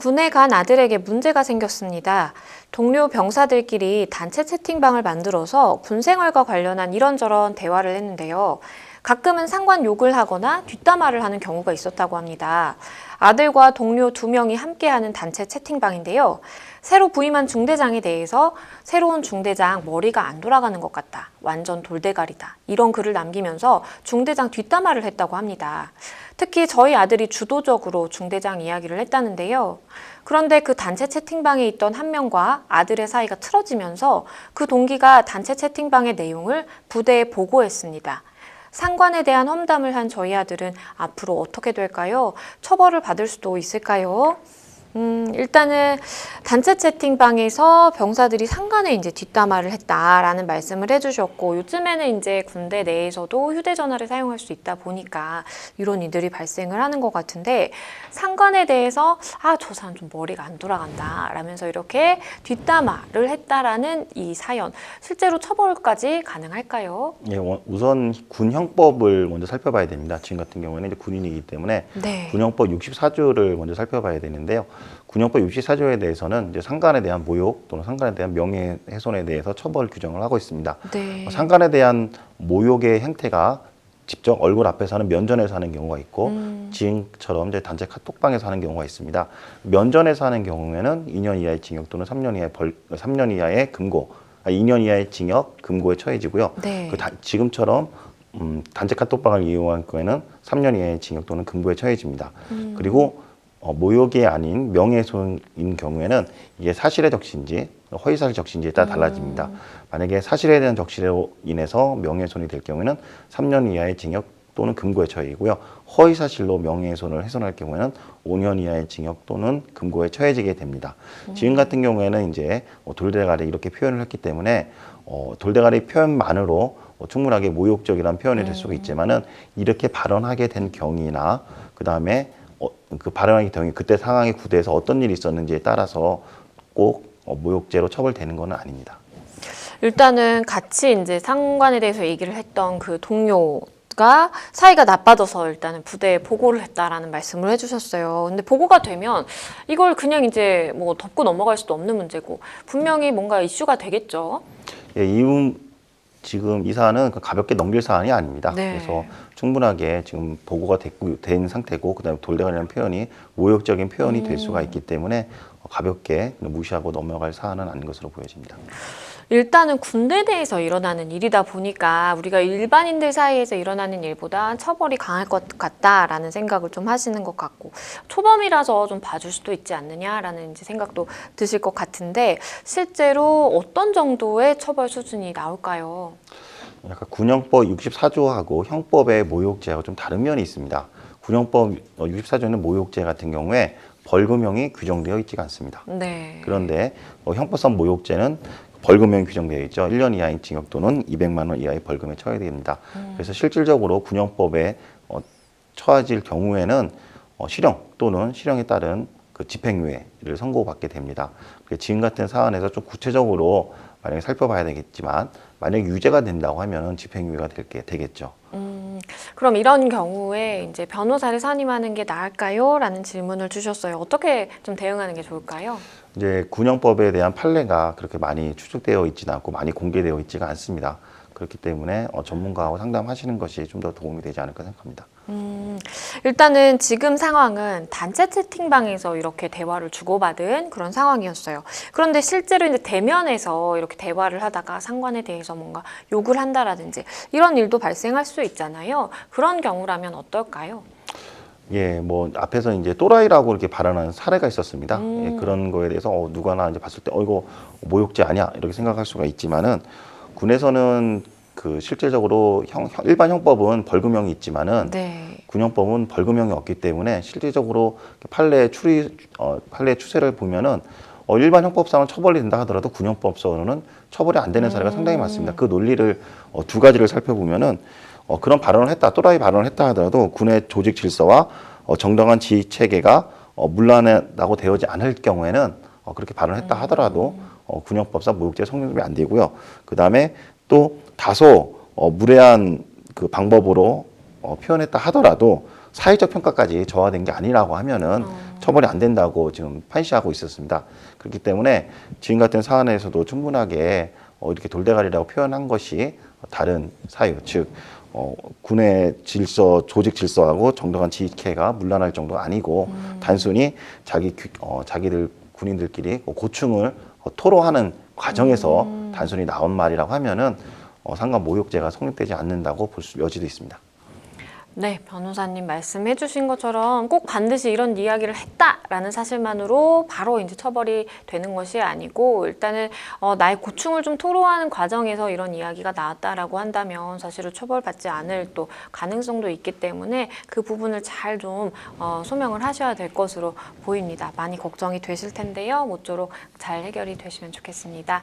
군에 간 아들에게 문제가 생겼습니다. 동료 병사들끼리 단체 채팅방을 만들어서 군 생활과 관련한 이런저런 대화를 했는데요. 가끔은 상관 욕을 하거나 뒷담화를 하는 경우가 있었다고 합니다. 아들과 동료 2명이 함께하는 단체 채팅방인데요. 새로 부임한 중대장에 대해서 새로운 중대장 머리가 안 돌아가는 것 같다. 완전 돌대가리다. 이런 글을 남기면서 중대장 뒷담화를 했다고 합니다. 특히 저희 아들이 주도적으로 중대장 이야기를 했다는데요. 그런데 그 단체 채팅방에 있던 한 명과 아들의 사이가 틀어지면서 그 동기가 단체 채팅방의 내용을 부대에 보고했습니다. 상관에 대한 험담을 한 저희 아들은 앞으로 어떻게 될까요? 처벌을 받을 수도 있을까요? 일단은 단체 채팅방에서 병사들이 상관에 이제 뒷담화를 했다라는 말씀을 해주셨고, 요즘에는 이제 군대 내에서도 휴대전화를 사용할 수 있다 보니까 이런 일들이 발생을 하는 것 같은데, 상관에 대해서 저 사람 좀 머리가 안 돌아간다 라면서 이렇게 뒷담화를 했다라는 이 사연, 실제로 처벌까지 가능할까요? 예, 우선 군 형법을 먼저 살펴봐야 됩니다. 지금 같은 경우에는 이제 군인이기 때문에 네. 군형법 64조를 먼저 살펴봐야 되는데요. 군형법 64조에 대해서는 이제 상관에 대한 모욕 또는 상관에 대한 명예훼손에 대해서 처벌 규정을 하고 있습니다. 네. 상관에 대한 모욕의 형태가 직접 얼굴 앞에서 하는 면전에서 하는 경우가 있고 지금처럼 이제 단체 카톡방에서 하는 경우가 있습니다. 면전에서 하는 경우에는 2년 이하의 징역 또는 3년 이하의 금고, 2년 이하의 징역, 금고에 처해지고요. 네. 지금처럼 단체 카톡방을 이용한 경우에는 3년 이하의 징역 또는 금고에 처해집니다. 그리고 모욕이 아닌 명예훼손인 경우에는 이게 사실의 적시인지 허위사실 적시인지에 따라 달라집니다. 만약에 사실에 대한 적시로 인해서 명예훼손이 될 경우에는 3년 이하의 징역 또는 금고에 처해지고요. 허위사실로 명예훼손을 훼손할 경우에는 5년 이하의 징역 또는 금고에 처해지게 됩니다. 지금 같은 경우에는 이제 돌대가리 이렇게 표현을 했기 때문에 돌대가리 표현만으로 충분하게 모욕적이라는 표현이 될 수가 있지만은 이렇게 발언하게 된 경위나 그 다음에 그 발언하기 경위 그때 상황에 구대에서 어떤 일이 있었는지에 따라서 꼭 모욕죄로 처벌되는 건 아닙니다. 일단은 같이 이제 상관에 대해서 얘기를 했던 그 동료가 사이가 나빠져서 일단은 부대에 보고를 했다라는 말씀을 해주셨어요. 근데 보고가 되면 이걸 그냥 이제 뭐 덮고 넘어갈 수도 없는 문제고 분명히 뭔가 이슈가 되겠죠. 예, 지금 이 사안은 가볍게 넘길 사안이 아닙니다. 네. 그래서 충분하게 지금 보고가 된 상태고 그다음에 돌대가리라는 표현이 모욕적인 표현이 될 수가 있기 때문에 가볍게 무시하고 넘어갈 사안은 아닌 것으로 보여집니다. 일단은 군대 내에서 일어나는 일이다 보니까 우리가 일반인들 사이에서 일어나는 일보다 처벌이 강할 것 같다라는 생각을 좀 하시는 것 같고, 초범이라서 좀 봐줄 수도 있지 않느냐라는 이제 생각도 드실 것 같은데, 실제로 어떤 정도의 처벌 수준이 나올까요? 약간 군형법 64조하고 형법의 모욕죄하고 좀 다른 면이 있습니다. 군형법 64조는 모욕죄 같은 경우에 벌금형이 규정되어 있지가 않습니다. 네. 그런데 형법상 모욕죄는 벌금형이 규정되어 있죠. 1년 이하의 징역 또는 200만 원 이하의 벌금에 처해야 됩니다. 그래서 실질적으로 군형법에 처해질 경우에는 실형 또는 실형에 따른 그 집행유예를 선고받게 됩니다. 지금 같은 사안에서 좀 구체적으로 만약에 살펴봐야 되겠지만 만약에 유죄가 된다고 하면 집행유예가 되겠죠. 그럼 이런 경우에 이제 변호사를 선임하는 게 나을까요? 라는 질문을 주셨어요. 어떻게 좀 대응하는 게 좋을까요? 이제 군형법에 대한 판례가 그렇게 많이 추적되어 있지는 않고 많이 공개되어 있지가 않습니다. 그렇기 때문에 전문가하고 상담하시는 것이 좀 더 도움이 되지 않을까 생각합니다. 일단은 지금 상황은 단체 채팅방에서 이렇게 대화를 주고받은 그런 상황이었어요. 그런데 실제로 이제 대면에서 이렇게 대화를 하다가 상관에 대해서 뭔가 욕을 한다라든지 이런 일도 발생할 수 있잖아요. 그런 경우라면 어떨까요? 예, 뭐 앞에서 이제 또라이라고 이렇게 발언하는 사례가 있었습니다. 예, 그런 거에 대해서 누가나 이제 봤을 때 이거 모욕죄 아니야 이렇게 생각할 수가 있지만은 군에서는 그 실질적으로 일반 형법은 벌금형이 있지만은 네. 군형법은 벌금형이 없기 때문에 실질적으로 판례 추세를 보면은 일반 형법상은 처벌이 된다 하더라도 군형법상으로는 처벌이 안 되는 사례가 상당히 많습니다. 그 논리를 두 가지를 살펴보면은 그런 발언을 했다, 또라이 발언을 했다 하더라도 군의 조직 질서와 정당한 지휘 체계가 문란하다고 되어지 않을 경우에는 그렇게 발언했다 하더라도 군형법상 모욕죄 성립이 안 되고요. 그 다음에 또 다소 무례한 그 방법으로 표현했다 하더라도 사회적 평가까지 저하된 게 아니라고 하면은 처벌이 안 된다고 지금 판시하고 있었습니다. 그렇기 때문에 지금 같은 사안에서도 충분하게 이렇게 돌대가리라고 표현한 것이 다른 사유, 즉 군의 질서, 조직 질서하고 정당한 지휘체가 문란할 정도가 아니고 단순히 자기들 군인들끼리 고충을 토로하는 과정에서 단순히 나온 말이라고 하면은 상관 모욕죄가 성립되지 않는다고 볼 여지도 있습니다. 네, 변호사님 말씀해 주신 것처럼 꼭 반드시 이런 이야기를 했다라는 사실만으로 바로 이제 처벌이 되는 것이 아니고 일단은 나의 고충을 좀 토로하는 과정에서 이런 이야기가 나왔다라고 한다면 사실은 처벌받지 않을 또 가능성도 있기 때문에 그 부분을 잘 좀 소명을 하셔야 될 것으로 보입니다. 많이 걱정이 되실 텐데요. 모쪼록 잘 해결이 되시면 좋겠습니다.